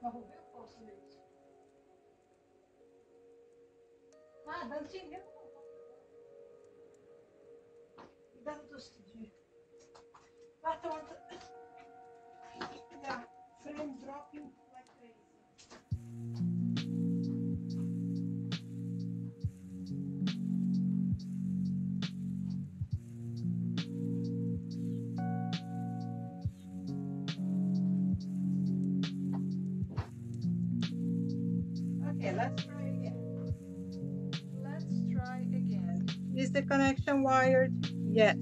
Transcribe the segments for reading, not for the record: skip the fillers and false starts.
Mas vou ver o posto mesmo. Ah, dancinha mesmo. That's just but yeah, film dropping like crazy. Okay, let's try again. Let's try again. Is the connection wired? Yes.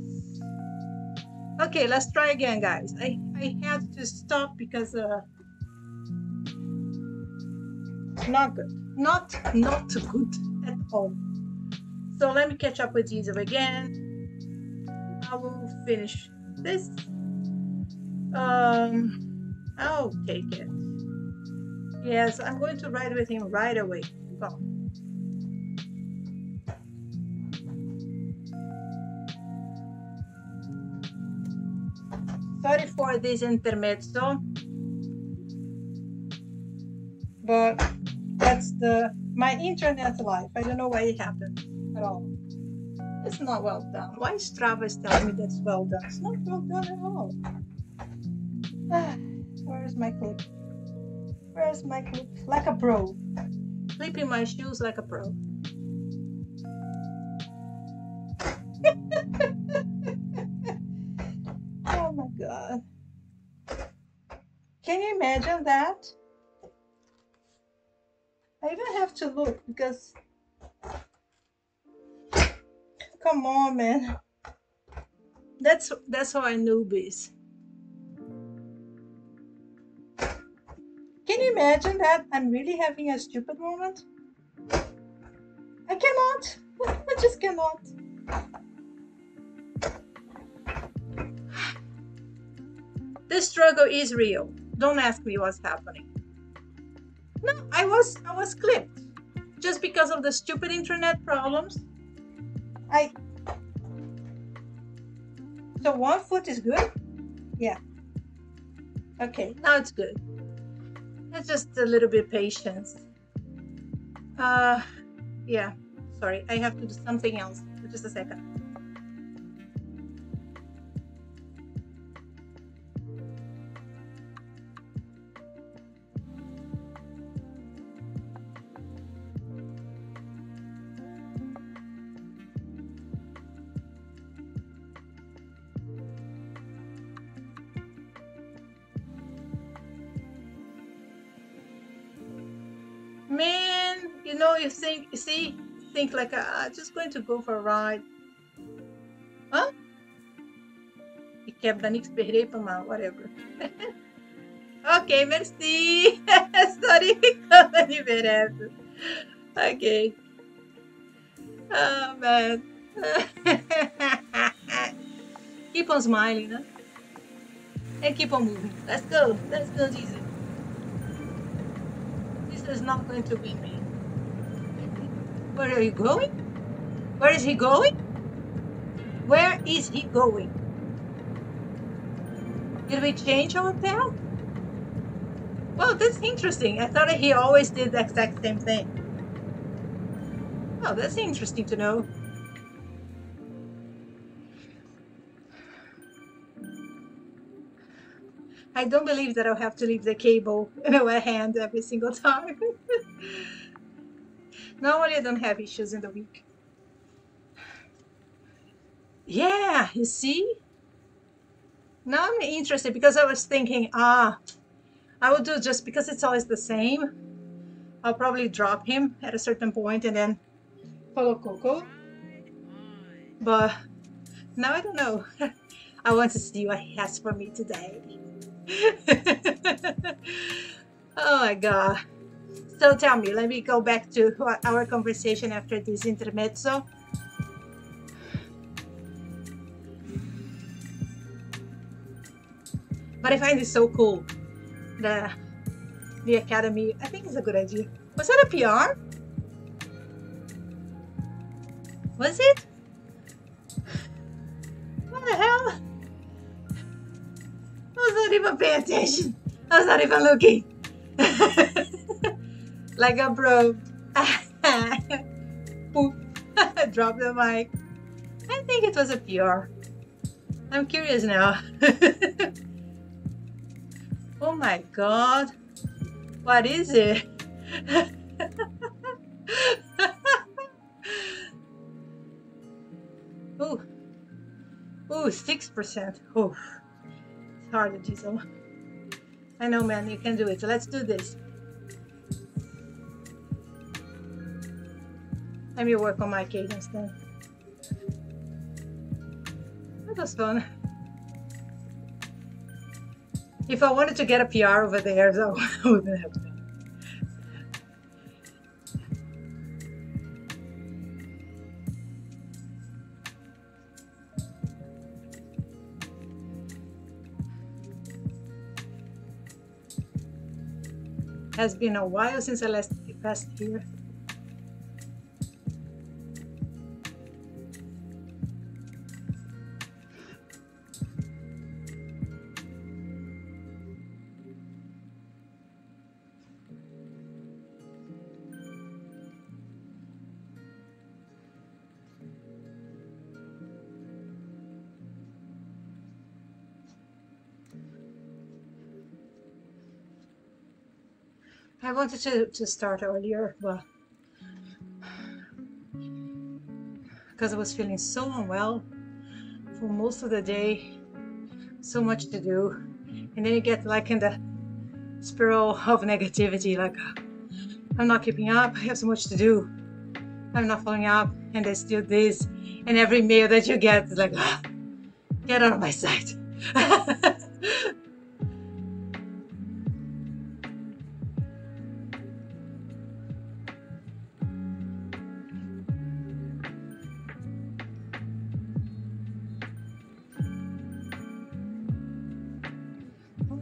Okay, let's try again, guys. I had to stop because not good. Not good at all. So let me catch up with you again. I will finish this. I'll take it. Yes, I'm going to ride with him right away. Go. Sorry for this intermezzo, but that's my internet life. I don't know why it happened at all. It's not well done. Why is Strava telling me that's well done? It's not well done at all. Where's my clip? Where's my clip? Like a pro. Clipping my shoes like a pro. Oh my God. Can you imagine that? I even have to look because, come on, man. That's how I newbies. Can you imagine that I'm really having a stupid moment? I cannot. I just cannot. This struggle is real. Don't ask me what's happening. No, I was clipped just because of the stupid internet problems. So one foot is good? Yeah. Okay, now it's good. It's just a little bit patience. Yeah, sorry, I have to do something else for just a second. Man, you know, you think like, just going to go for a ride. Huh? E quebra nix perrei para mal, whatever. Ok, merci. Sorry, company whatever. Okay. Oh, man. Keep on smiling, huh? And keep on moving. Let's go, Jesus. This is not going to win me. Where are you going? Where is he going? Where is he going? Did we change our path? Well, that's interesting. I thought he always did the exact same thing. Oh, that's interesting to know. I don't believe that I'll have to leave the cable in a wet hand every single time. Normally, I don't have issues in the week. Yeah, you see? Now I'm interested because I was thinking, I will do just because it's always the same. I'll probably drop him at a certain point and then follow Coco. But now I don't know. I want to see what he has for me today. Oh my God. So tell me, let me go back to our conversation after this intermezzo. But I find it so cool. The Academy, I think it's a good idea. Was that a PR? Was it? What the hell? I was not even paying attention. I was not even looking. Like a bro. Poop. Drop the mic. I think it was a PR. I'm curious now. Oh my god. What is it? Ooh. Ooh, 6%. Oh, it's hard, Diesel. I know, man, you can do it. So let's do this. Let me work on my cadence then. That was fun. If I wanted to get a PR over there, though, I wouldn't have done. Has been a while since I last here. I wanted to start earlier, but because I was feeling so unwell for most of the day, so much to do, and then you get like in the spiral of negativity, like I'm not keeping up, I have so much to do, I'm not following up, and there's still this, and every mail that you get is like, get out of my sight.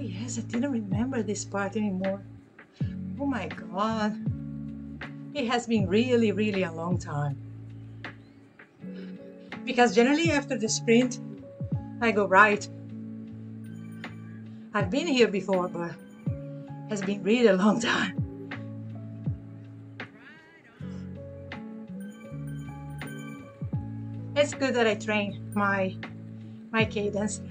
Yes, I didn't remember this part anymore. Oh my god. It has been really, really a long time. Because generally after the sprint, I go right. I've been here before, but it has been really a long time. It's good that I train my cadence.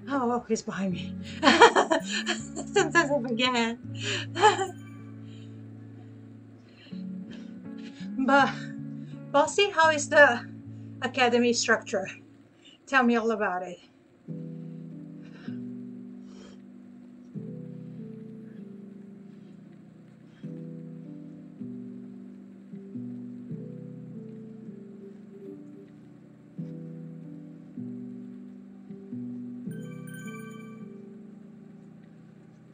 Oh, he's behind me. Sometimes I forget. But Bossy, how is the academy structure? Tell me all about it.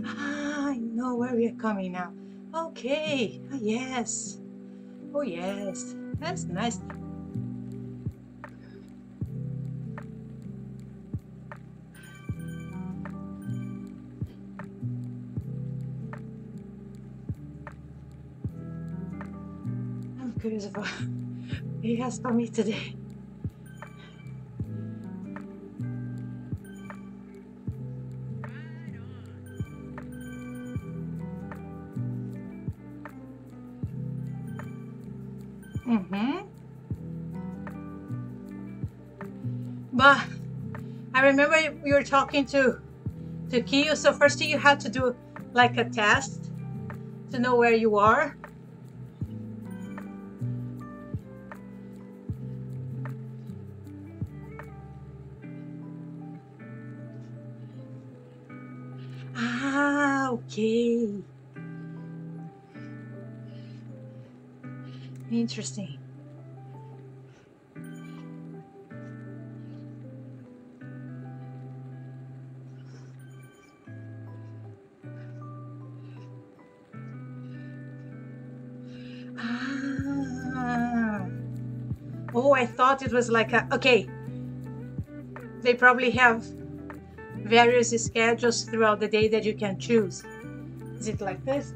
I know where we are coming now. Okay. Yes. Oh yes. That's nice. I'm curious about what he has for me today. But I remember we were talking to Kiyo, so first you had to do like a test to know where you are. Ah, okay. Interesting. Oh, I thought it was like a, okay, they probably have various schedules throughout the day that you can choose. Is it like this?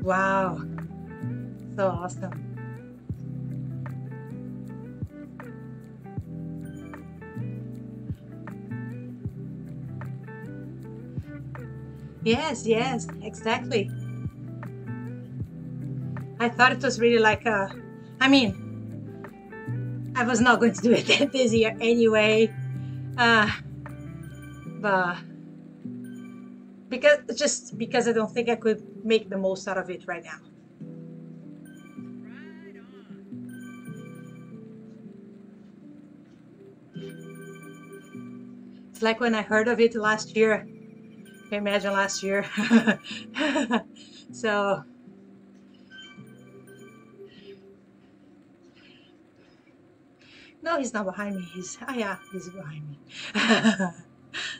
Wow, so awesome. Yes, yes, exactly. I thought it was really like I mean, I was not going to do it this year anyway, uh, but because I don't think I could make the most out of it right now. It's like when I heard of it last year. Imagine last year. So no, he's not behind me. Yeah, he's behind me.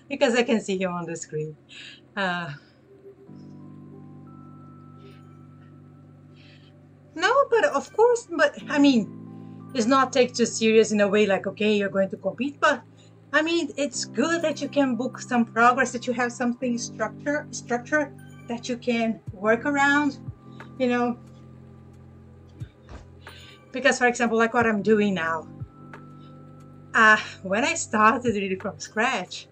Because I can see him on the screen. Uh, no, but of course, but I mean, it's not take too serious in a way like, okay, you're going to compete, but I mean, it's good that you can book some progress, that you have something structure that you can work around, you know. Because for example, like what I'm doing now, when I started really from scratch,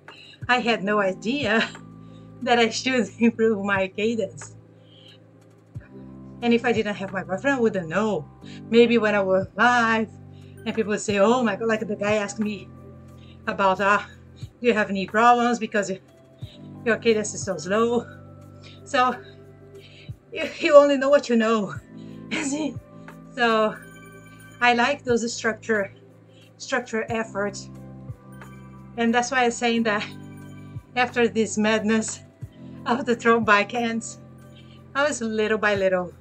I had no idea that I should improve my cadence. And if I didn't have my boyfriend, I wouldn't know. Maybe when I was live and people would say, oh my God, like the guy asked me about, do you have any problems because your cadence is so slow? So you only know what you know. So I like those structure efforts. And that's why I'm saying that after this madness of the throne bike ends, I was little by little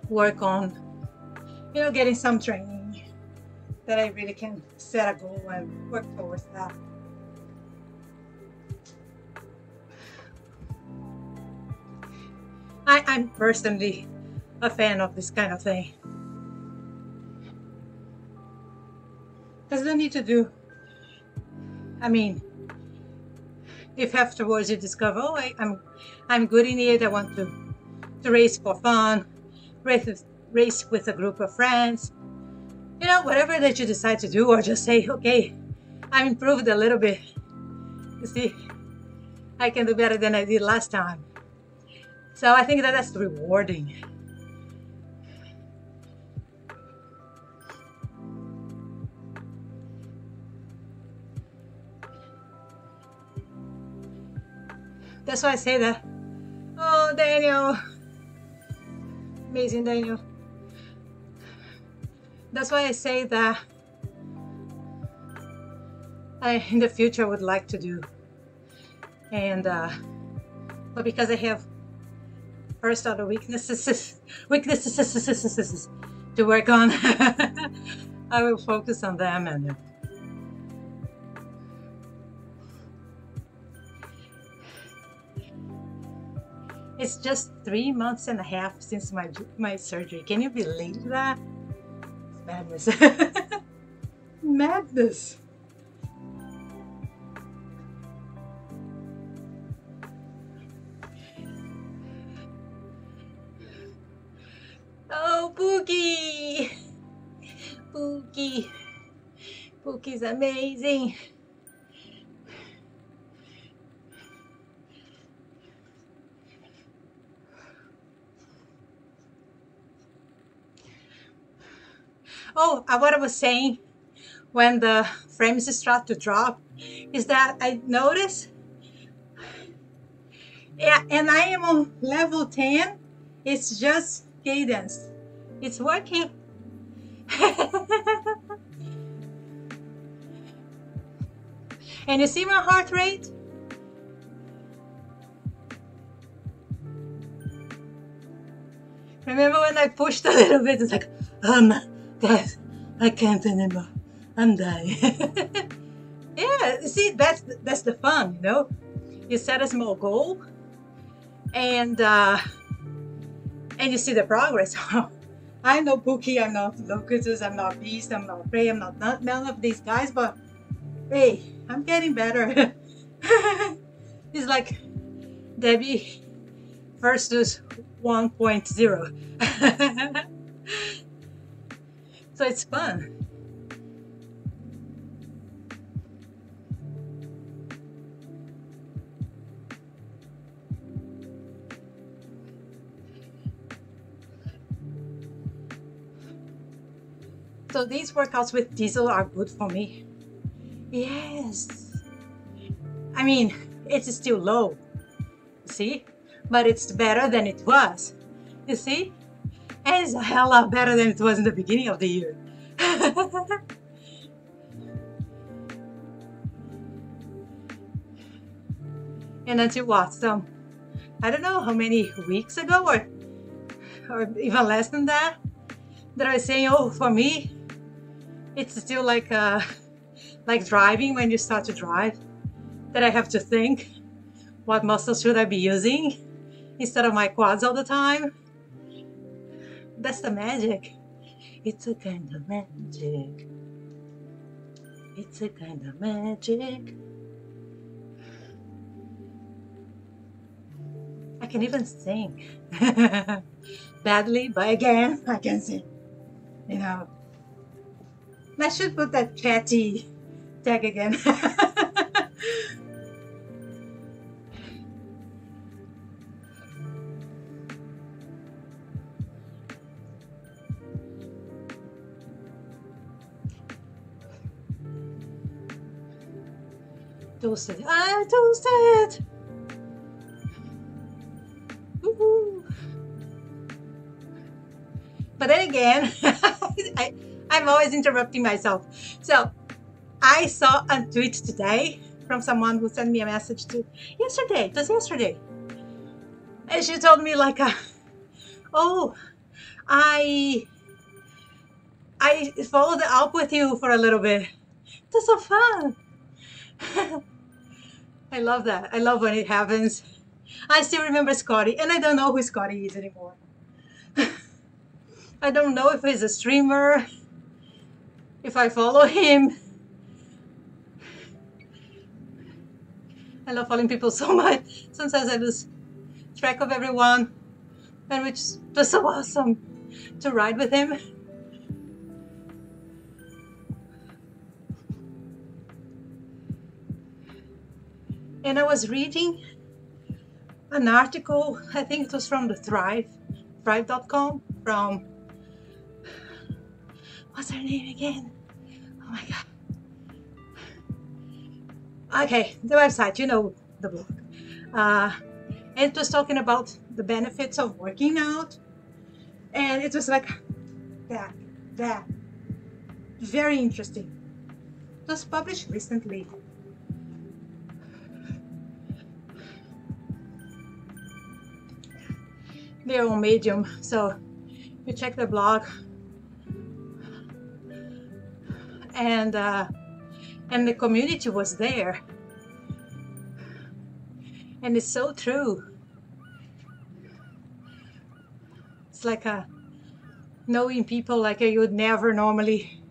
work on, getting some training that I really can set a goal and work towards that. I'm personally a fan of this kind of thing. There's no need to do, I mean, if afterwards you discover, oh, I'm good in it, I want to race for fun, race with a group of friends, whatever that you decide to do, or just say, okay, I improved a little bit. You see, I can do better than I did last time. So I think that's rewarding. That's why I say that. Oh, Daniel. Amazing, Daniel. That's why I say that I, in the future, would like to do. And, but because I have first other weaknesses to work on, I will focus on them. And it's just 3.5 months since my surgery. Can you believe that? It's madness. Madness. Oh, Pookie! Pookie's amazing. Oh, what I was saying when the frames start to drop is that I notice, yeah, and I am on level 10. It's just cadence. It's working. And you see my heart rate? Remember when I pushed a little bit? It's like, guys, I can't anymore. I'm dying. Yeah, see, that's the fun, You set a small goal, and you see the progress. I'm not Pookie, I'm not Locutus, I'm not Beast, I'm not Prey, I'm not none of these guys, but hey, I'm getting better. It's like Debbie versus 1.0. So it's fun. So these workouts with Diesel are good for me. Yes. I mean, it's still low, see? But it's better than it was, you see? And it's a hell lot better than it was in the beginning of the year. And until what? So, I don't know how many weeks ago or even less than that I was saying, oh, for me, it's still like driving when you start to drive, that I have to think, what muscles should I be using instead of my quads all the time? That's the magic. It's a kind of magic. It's a kind of magic. I can even sing. Badly, but again, I can sing. You know. I should put that chatty tag again. Toasted. I'm toasted. Woohoo. But then again, I'm always interrupting myself. So I saw a tweet today from someone who sent me a message yesterday. It was yesterday. And she told me like, oh, I followed up with you for a little bit. It was so fun. I love that. I love when it happens. I still remember Scotty, and I don't know who Scotty is anymore. I don't know if he's a streamer, if I follow him. I love following people so much. Sometimes I lose track of everyone, and which was so awesome to ride with him. And I was reading an article, I think it was from the Thrive.com, from, what's her name again? Oh my God. Okay, the website, you know, the blog. And it was talking about the benefits of working out. And it was like that. Very interesting. It was published recently. They're on Medium, so you check the blog. And the community was there. And it's so true. It's like knowing people like you would never normally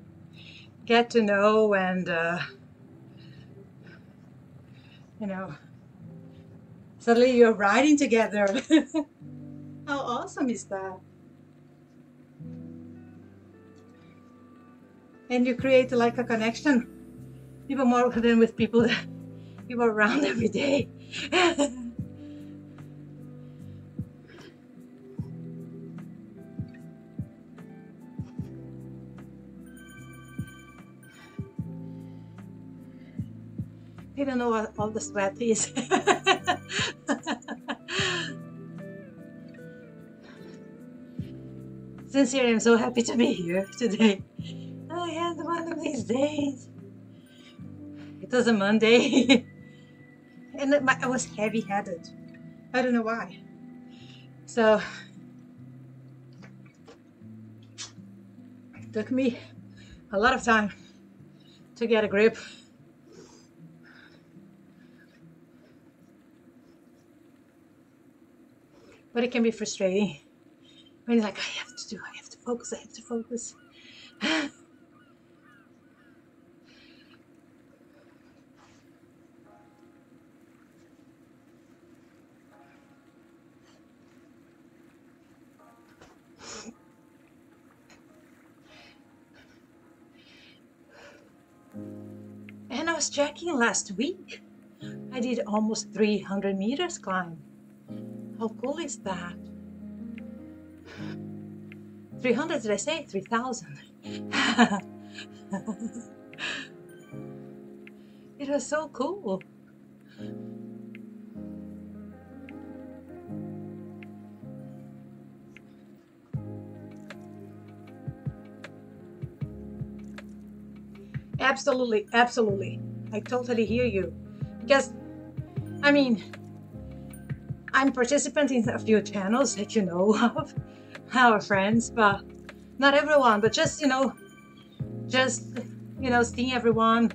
get to know, and you know, suddenly you're riding together. How awesome is that? And you create like a connection, even more than with people that you are around every day. You don't know what all the sweat is. Sincerely, I'm so happy to be here today. I had one of these days. It was a Monday. And I was heavy-headed. I don't know why. So it took me a lot of time to get a grip. but it can be frustrating when you're like, I have to focus, I have to focus. And I was checking last week. I did almost 300 meters climb. How cool is that? 300, did I say? 3,000. It was so cool. Absolutely, absolutely. I totally hear you. Because, I mean, I'm participant in a few channels that you know of, our friends, but not everyone, but just, seeing everyone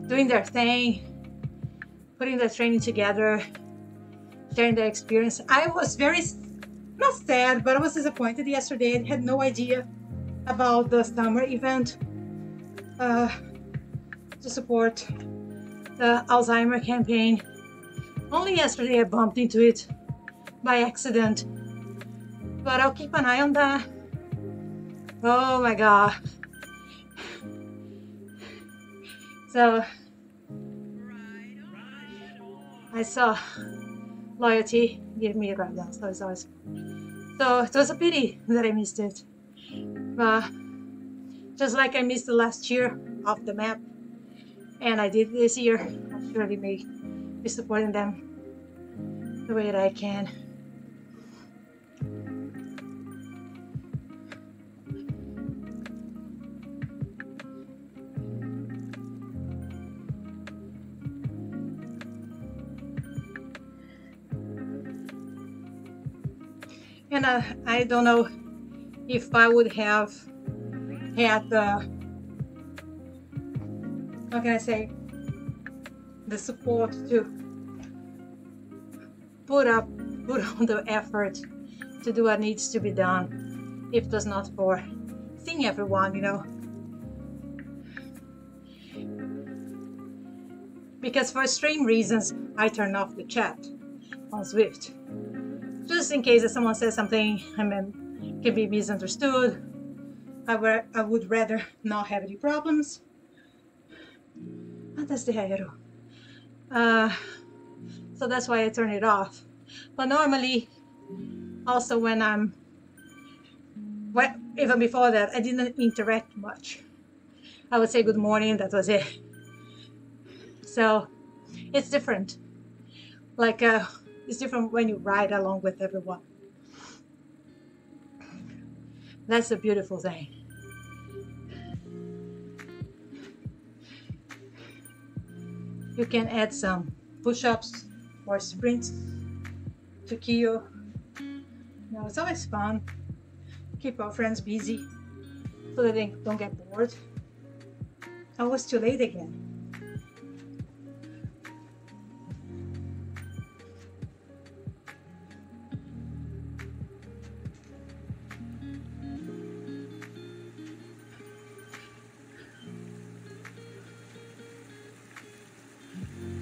doing their thing, putting their training together, sharing their experience. I was very, not sad, but I was disappointed yesterday. I had no idea about the summer event to support the Alzheimer campaign. Only yesterday I bumped into it by accident, but I'll keep an eye on that. Oh my god. So I saw Loyalty give me a ride down, so it was a pity that I missed it. But just like I missed the last year off the map, and I did this year, I'll surely be supporting them the way that I can. And I don't know if I would have had the, how can I say, the support to put on the effort to do what needs to be done if it was not for seeing everyone, Because for extreme reasons, I turn off the chat on Zwift. Just in case if someone says something can be misunderstood. I would rather not have any problems. That's the aero. So that's why I turn it off. But normally, also even before that, I didn't interact much. I would say good morning, that was it. So it's different. Like, it's different when you ride along with everyone. That's a beautiful thing. You can add some push-ups or sprints to Kyo. Now it's always fun. Keep our friends busy so that they don't get bored. I was too late again.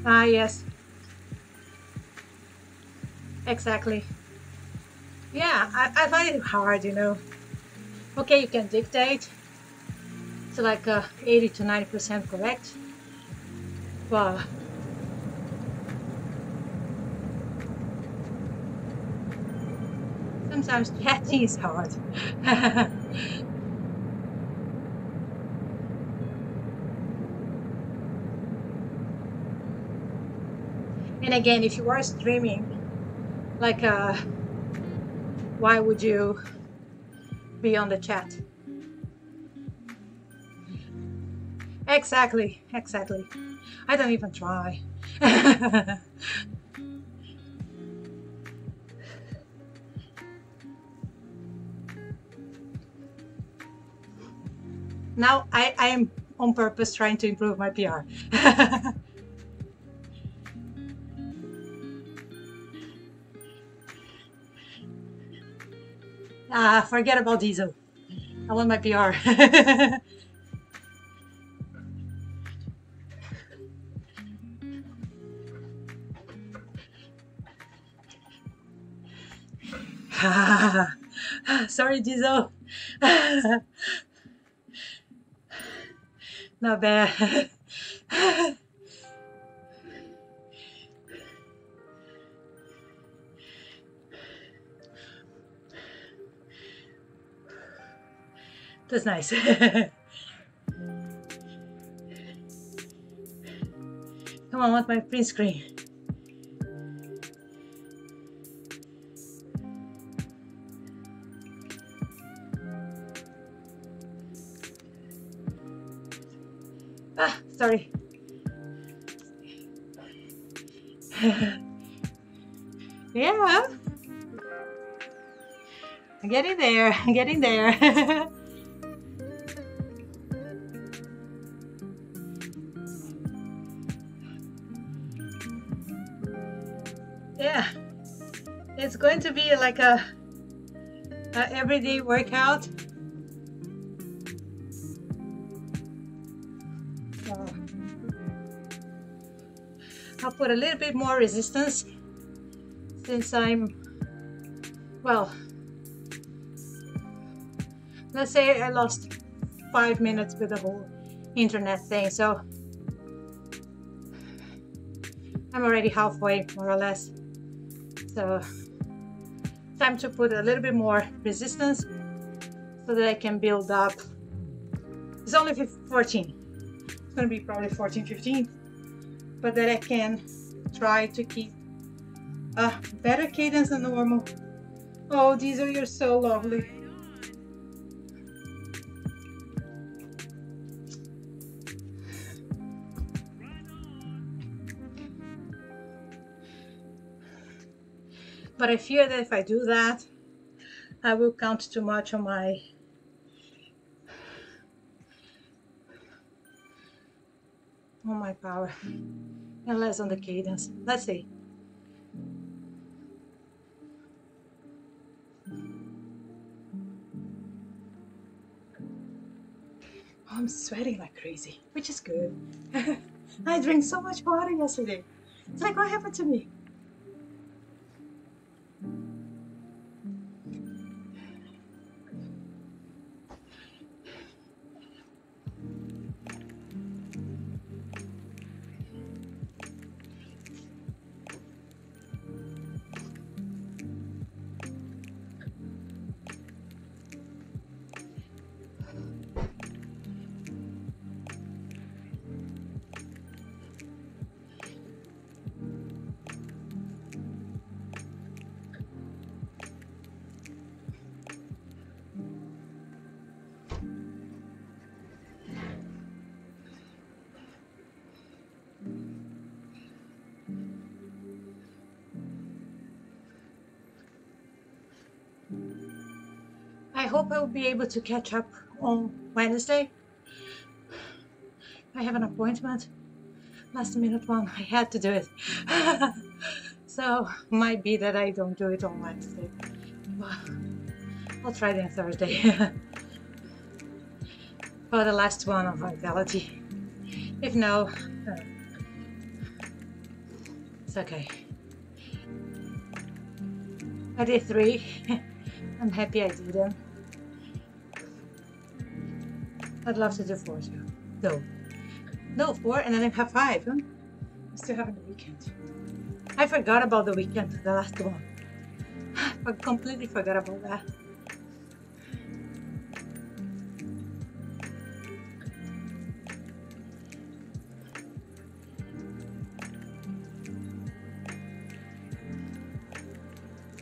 Ah, yes. Exactly. Yeah, I find it hard, Okay, you can dictate to like 80 to 90% correct, but sometimes chatting is hard. And again, if you are streaming, like, why would you be on the chat? Exactly. I don't even try. Now I am on purpose trying to improve my PR. Forget about Diesel. I want my PR. Sorry, Diesel. Not bad. That's nice. Come on, I want my print screen. Sorry. Yeah. I'm getting there. I'm getting there. Yeah. It's going to be like a everyday workout. So I'll put a little bit more resistance since I'm, well, let's say I lost 5 minutes with the whole internet thing, so I'm already halfway, more or less. So time to put a little bit more resistance so that I can build up. It's only 14. It's going to be probably 14, 15, but that I can try to keep a better cadence than normal. Oh, Diesel, you're so lovely. But I fear that if I do that, I will count too much on my power and less on the cadence. Let's see. Oh, I'm sweating like crazy, which is good. I drank so much water yesterday. It's like, what happened to me? I hope I will be able to catch up on Wednesday. I have an appointment, last minute one. I had to do it. So might be that I don't do it on Wednesday. Well, I'll try it on Thursday. For the last one of Vitality. If no, it's okay. I did 3. I'm happy I did them. I'd love to do 4 too. No, 4 and then I have 5. Huh? I still have the weekend. I forgot about the weekend, the last one. I completely forgot about that.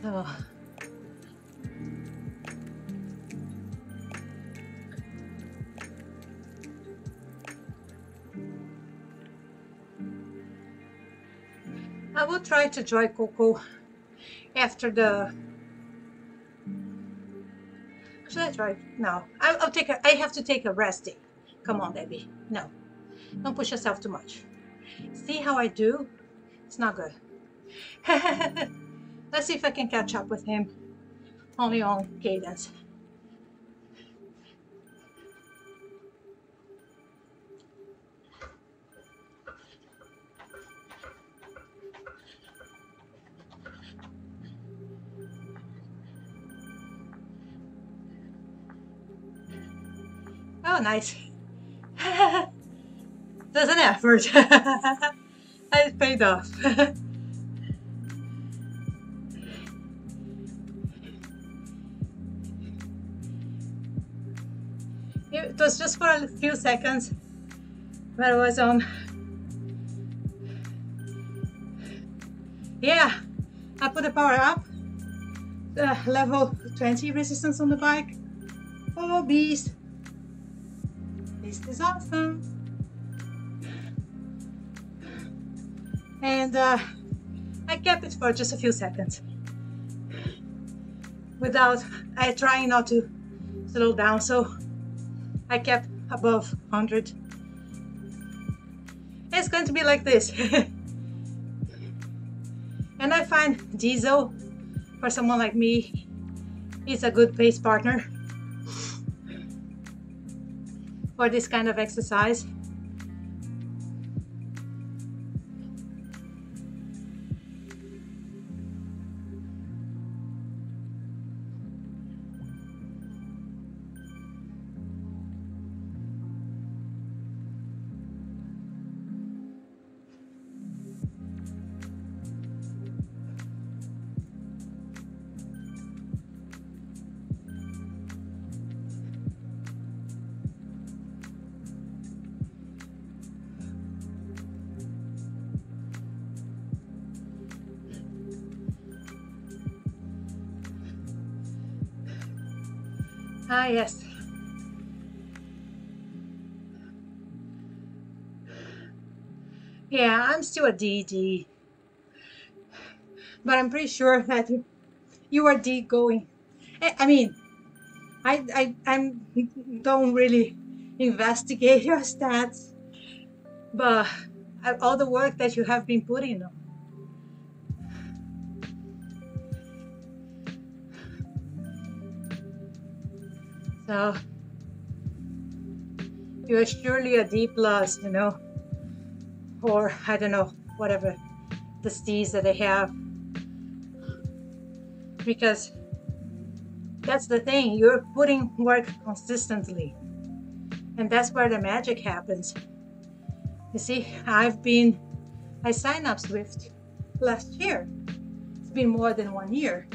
So I will try to join Coco after the. Should I try? No, I'll take a. I have to take a rest day. Come on, Debbie. No, don't push yourself too much. See how I do? It's not good. Let's see if I can catch up with him only on cadence. Oh, nice. There's an effort. It paid off. It was just for a few seconds, but I was on. Yeah, I put the power up, the level 20 resistance on the bike. Oh, beast. This is awesome. And I kept it for just a few seconds without, I trying not to slow down, so I kept above 100. It's going to be like this. And I find diesel, for someone like me, is a good pace partner for this kind of exercise. Ah, yes. Yeah, I'm still a DD, but I'm pretty sure that you are D going. I mean, I don't really investigate your stats, but all the work that you have been putting on. So you're surely a D plus, you know, or I don't know, whatever the Cs that they have, because that's the thing, you're putting work consistently, and that's where the magic happens. You see, I signed up Zwift last year. It's been more than 1 year.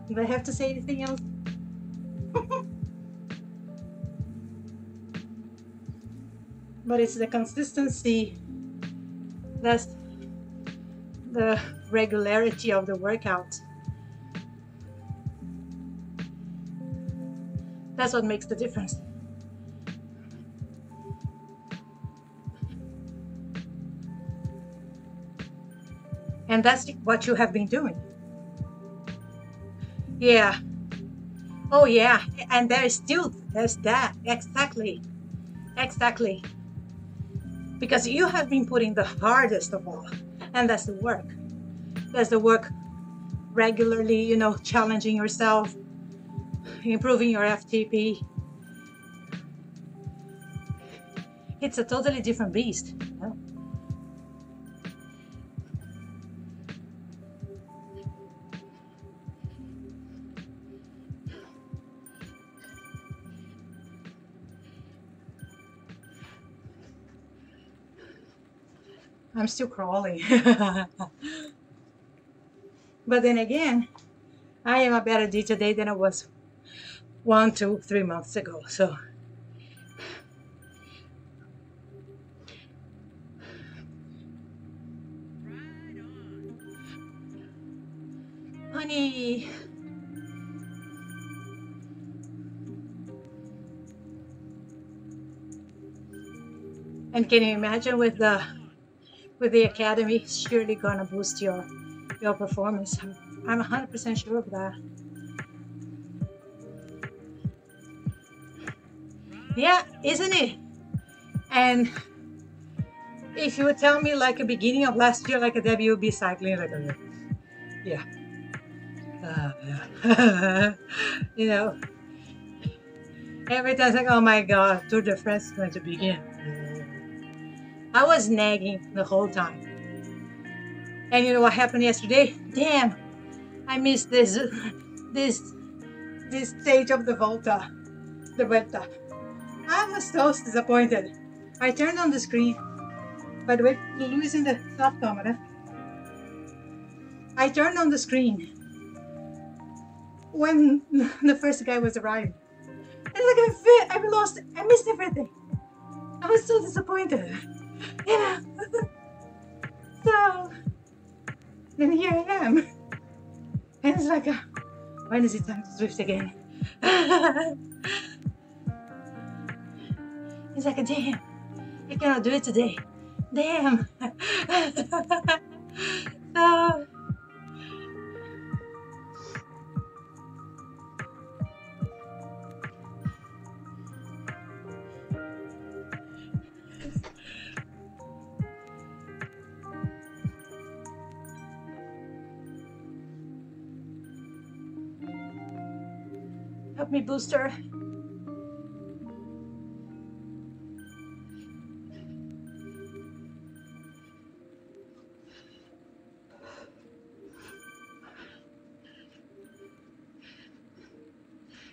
Do I have to say anything else? But it's the consistency, that's the regularity of the workout. That's what makes the difference. And that's what you have been doing. Yeah. Oh yeah. And there's that. Exactly. Because you have been putting the hardest of all, and that's the work. That's the work regularly, you know, challenging yourself, improving your FTP. It's a totally different beast, you know? I'm still crawling. But then again, I am a better D today than I was 1, 2, 3 months ago. So honey. And can you imagine with the academy, it's surely gonna boost your performance. I'm 100% sure of that. Yeah, isn't it? And if you would tell me like a beginning of last year, like a WB cycling, like Yeah. Yeah. You know, every time it's like, oh my God, Tour de France is going to begin. I was nagging the whole time. And you know what happened yesterday? Damn, I missed this this stage of the Volta, the Vuelta. I was so disappointed. I turned on the screen. By the way, Lulu's in the soft camera. I turned on the screen when the first guy was arriving. And like I lost, I missed everything. I was so disappointed. You know. So then here I am. And it's like, when is it time to Zwift again? It's like, damn, I cannot do it today. Damn. So, help me, Booster.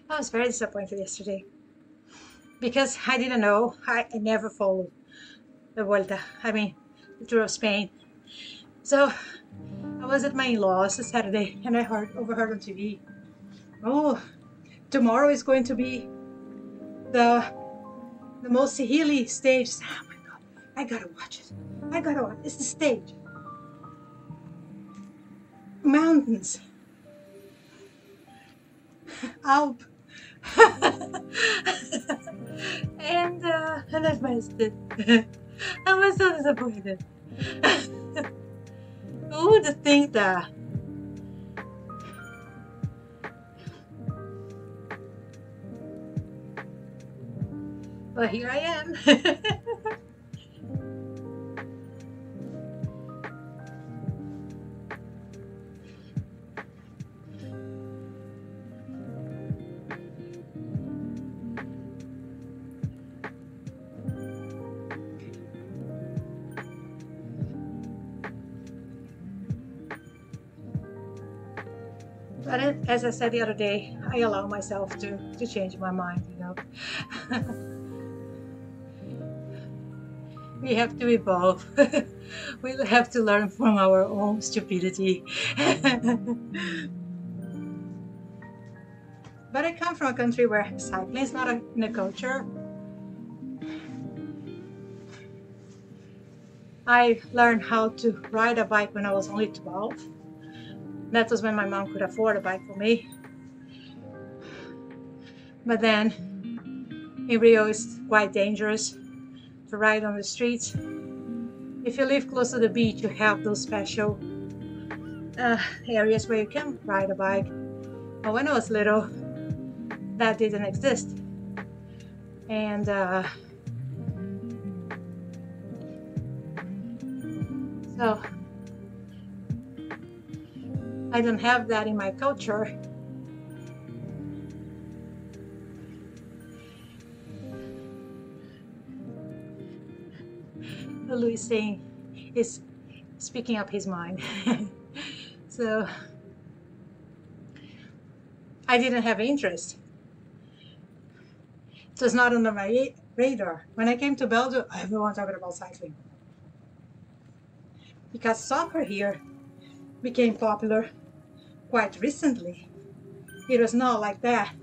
I was very disappointed yesterday because I didn't know. I never followed the Vuelta. I mean, the Tour of Spain. So I was at my in-laws this Saturday, and I overheard on TV. Oh, tomorrow is going to be the most hilly stage. Oh my God, I gotta watch it. I gotta watch it. It's the stage. Mountains. Alp. And I missed it. I was so disappointed. Who would think that? But here I am. But as I said the other day, I allow myself to change my mind, you know. We have to evolve. We have to learn from our own stupidity. But I come from a country where cycling is not in a culture. I learned how to ride a bike when I was only 12. That was when my mom could afford a bike for me. But then in Rio it's quite dangerous to ride on the streets. If you live close to the beach, you have those special areas where you can ride a bike. But when I was little, that didn't exist. And so I don't have that in my culture. Louis saying is speaking up his mind. So I didn't have interest. It was not on my radar. When I came to Belgium, everyone talking about cycling. Because soccer here became popular quite recently. It was not like that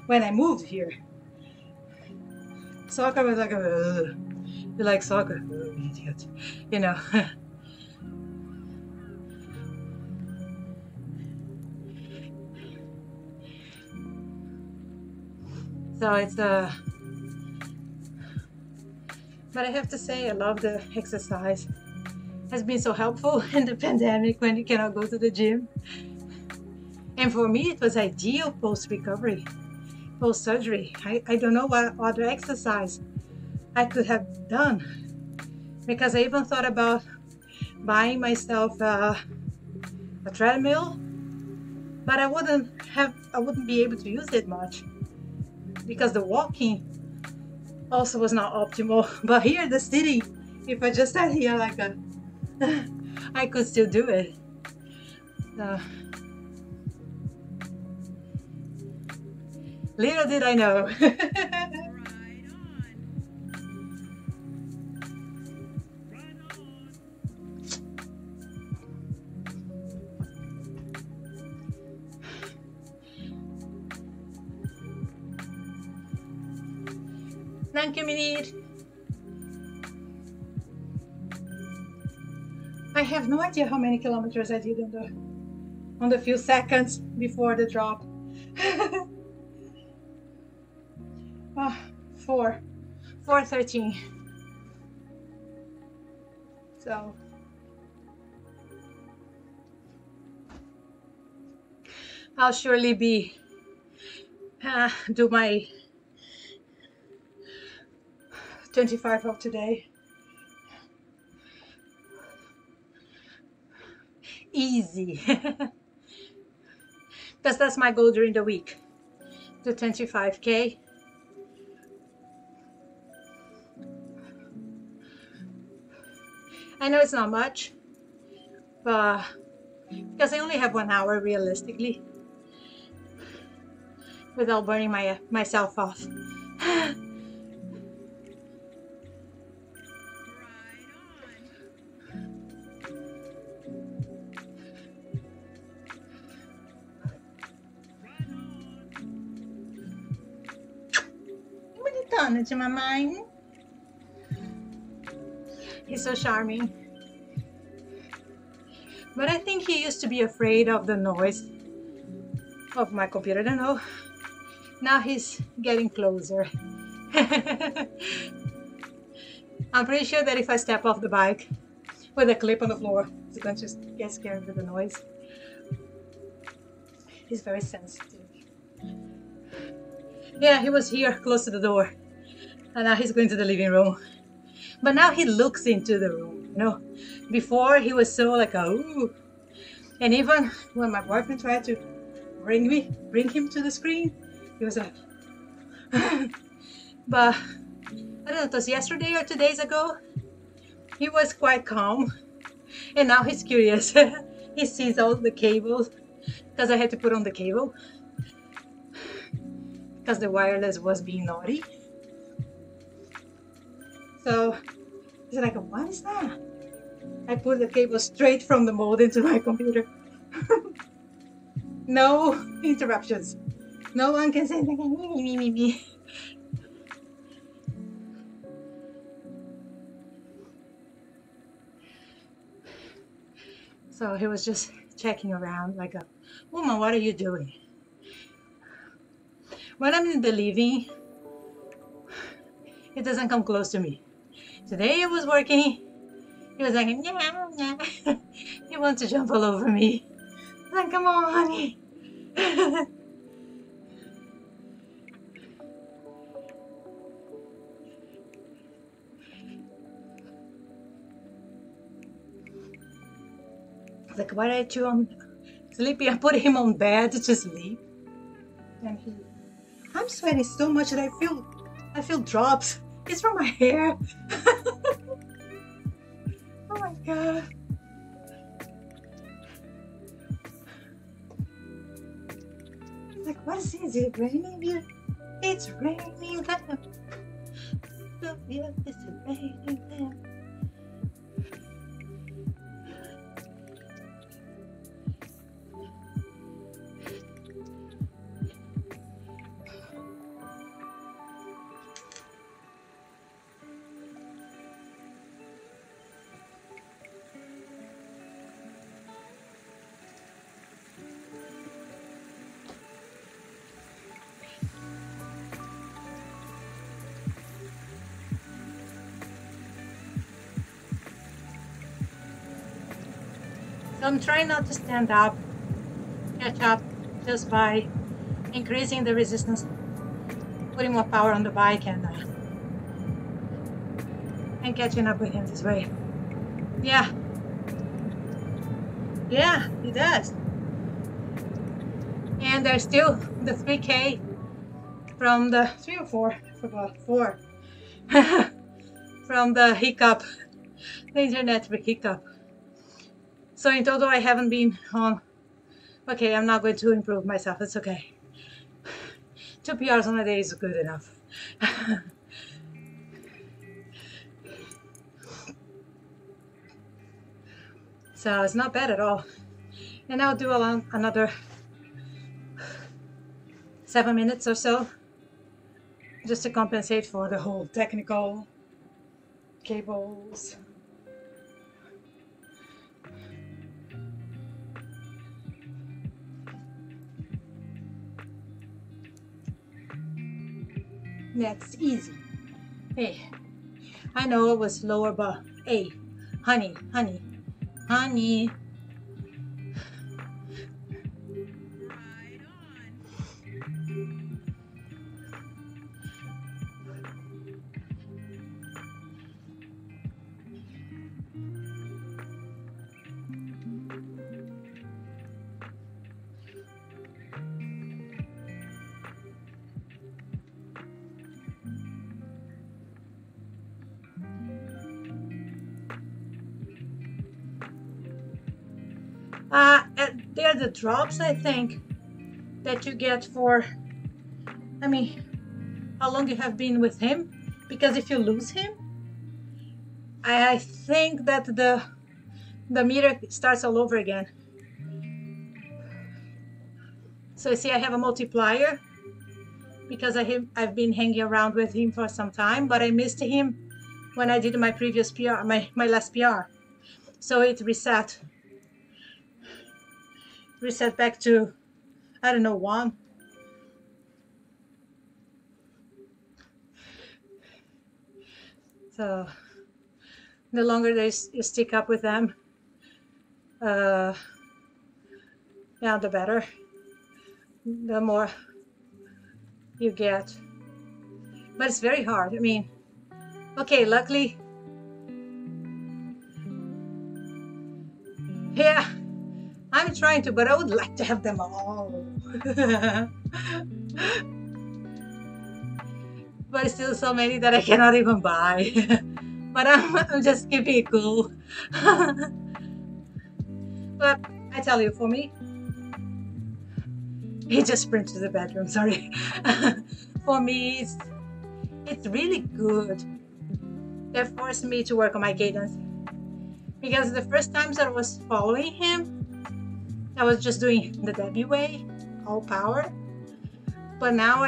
when I moved here. Soccer was like, you like soccer? Oh, idiot. You know. So it's but I have to say I love the exercise. It has been so helpful in the pandemic when you cannot go to the gym. And for me it was ideal post-recovery, post-surgery. I don't know what other exercise I could have done, because I even thought about buying myself a treadmill, but I wouldn't be able to use it much because the walking also was not optimal. But here the sitting, if I just sat here like a I could still do it. Little did I know. Thank you, Minir. I have no idea how many kilometers I did on the few seconds before the drop. 4:13. So I'll surely be do my 25 of today. Easy. Because that's my goal during the week, the 25K. I know it's not much, but because I only have 1 hour realistically without burning myself off. Bonitona de mamãe. He's so charming. But I think he used to be afraid of the noise of my computer. I don't know. Now he's getting closer. I'm pretty sure that if I step off the bike with a clip on the floor, he's going to just get scared with the noise. He's very sensitive. Yeah, he was here close to the door, and now he's going to the living room. But now he looks into the room, you know. Before he was so like, ooh. And even when my boyfriend tried to bring him to the screen, he was like, but I don't know, it was yesterday or 2 days ago, he was quite calm, and now he's curious. He sees all the cables, because I had to put on the cable, because the wireless was being naughty. So he's like, what is that? I put the cable straight from the modem into my computer. No interruptions. No one can say me. So he was just checking around like a woman, what are you doing? When I'm in the living, it doesn't come close to me. Today it was working. He was like, yeah. He wants to jump all over me. I'm like, come on, honey. Like, why aren't you on sleepy? I put him on bed to sleep, and I'm sweating so much that I feel drops. It's from my hair. Oh my god. Like, what is it? Is it raining here? It's raining there. Yeah, it's raining there. So I'm trying not to stand up, catch up just by increasing the resistance, putting more power on the bike, and catching up with him this way. Yeah. Yeah, he does. And there's still the 3K from the 3 or 4, I forgot, 4 from the hiccup, the internet hiccup. So in total, I haven't been on. Okay, I'm not going to improve myself. It's okay. 2 PRs on a day is good enough. So it's not bad at all. And I'll do another 7 minutes or so, just to compensate for the whole technical cables. That's easy. Hey, I know it was lower, but hey, honey, honey, honey. They're the drops, I think, that you get for, I mean, how long you have been with him. Because if you lose him, I think that the meter starts all over again. So you see, I have a multiplier because I've been hanging around with him for some time, but I missed him when I did my previous PR, my last PR. So it reset back to, I don't know, 1. So the longer you stick up with them, yeah, the better, the more you get. But it's very hard. I mean, okay, luckily, yeah, I'm trying to, but I would like to have them all. But still so many that I cannot even buy. But I'm just keeping it cool. But I tell you, for me, he just sprinted to the bedroom, sorry. For me, it's really good. They forced me to work on my cadence. Because the first times I was following him, I was just doing the Debbie way, all power. But now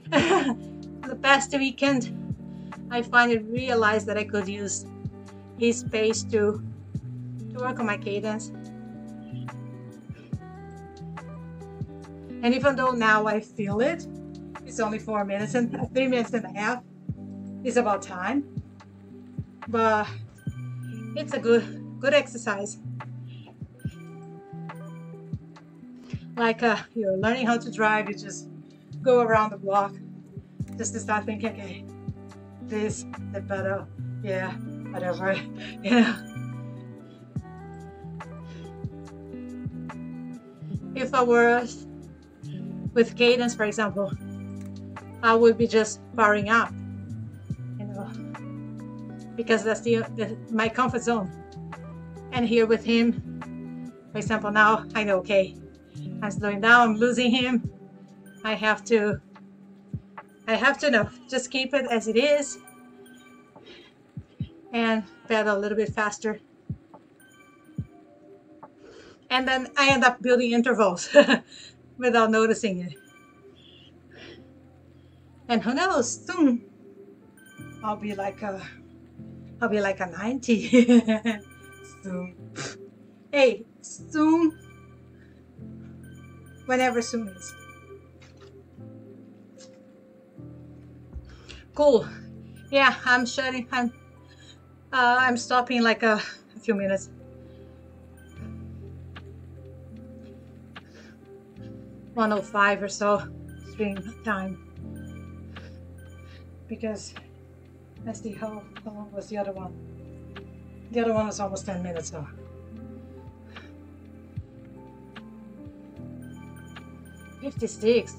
the past weekend, I finally realized that I could use his pace to work on my cadence. And even though now I feel it, it's only 4 minutes and 3 minutes and a half. It's about time. But it's a good exercise. Like you're learning how to drive, you just go around the block just to start thinking, okay, this, the pedal, yeah, whatever, yeah. If I were with cadence, for example, I would be just powering up, you know, because that's my comfort zone. And here with him, for example, now I know, okay, I'm slowing down, I'm losing him. I have to know, just keep it as it is and pedal a little bit faster. And then I end up building intervals without noticing it. And who knows, soon I'll be like a 90. Soon. Hey, soon. Whenever soon is. Cool. Yeah, I'm stopping like a few minutes. $1:05 or so stream time. Because let's see how long was the other one. The other one was almost 10 minutes, so. 56.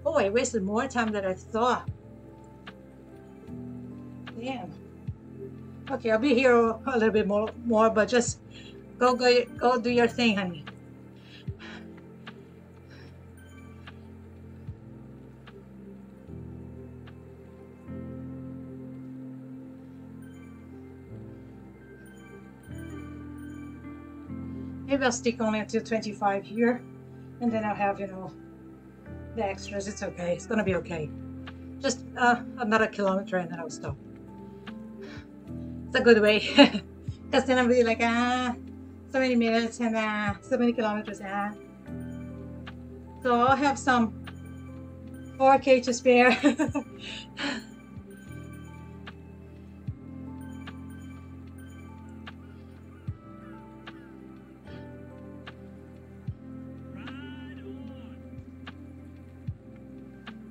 Oh, I wasted more time than I thought. Damn. Okay, I'll be here a little bit more, but just go do your thing, honey. Maybe I'll stick only until 25 here, and then I'll have, you know, the extras. It's okay. It's gonna be okay. Just another kilometer, and then I'll stop. It's a good way, because then I'll be like, so many minutes and so many kilometers. So I'll have some 4K to spare.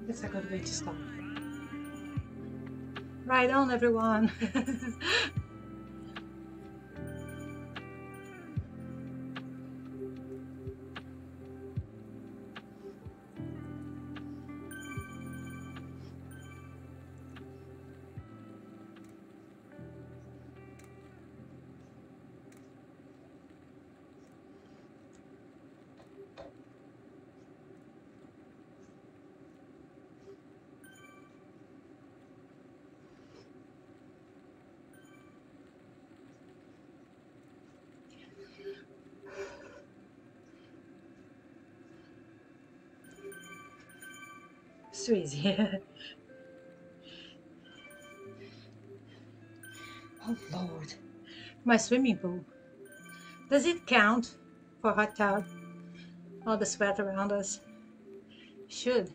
It's a good way to start. Right on, everyone. Sweetie. Oh Lord, my swimming pool. Does it count for hot tub? All the sweat around us. Should.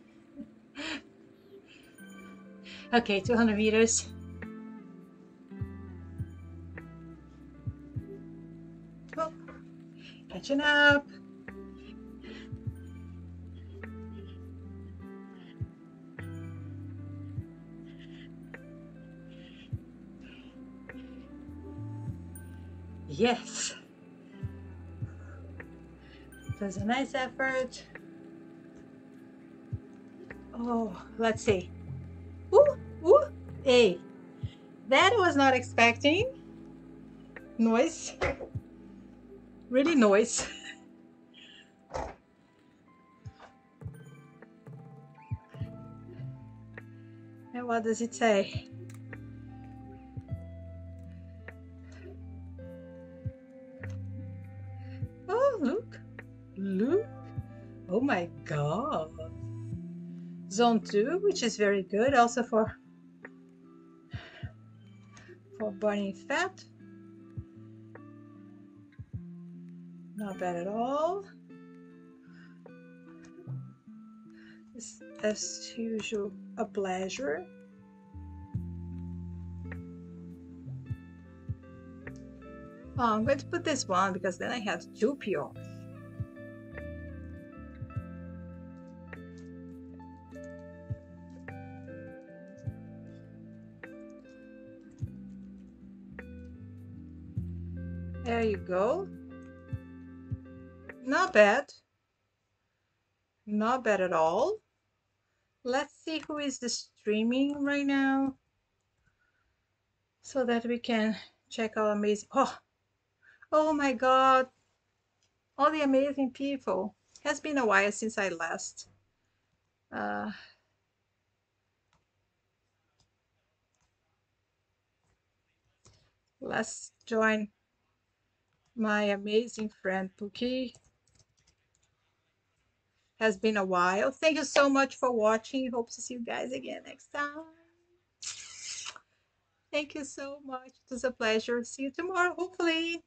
Okay, 200 meters. Oh, catching up. Yes. It was a nice effort. Oh, let's see. Ooh, ooh, hey. That I was not expecting. Noise. Really noise. And what does it say? Oh, look. Look. Oh my God. Zone 2, which is very good also for burning fat. Not bad at all. It's, as usual, a pleasure. Oh, I'm going to put this one because then I have 2 PRs. There you go. Not bad. Not bad at all. Let's see who is the streaming right now so that we can check our amazing. Oh my God. All the amazing people. Has been a while since I last. Let's join my amazing friend Pookie. Has been a while. Thank you so much for watching. Hope to see you guys again next time. Thank you so much. It was a pleasure. See you tomorrow, hopefully.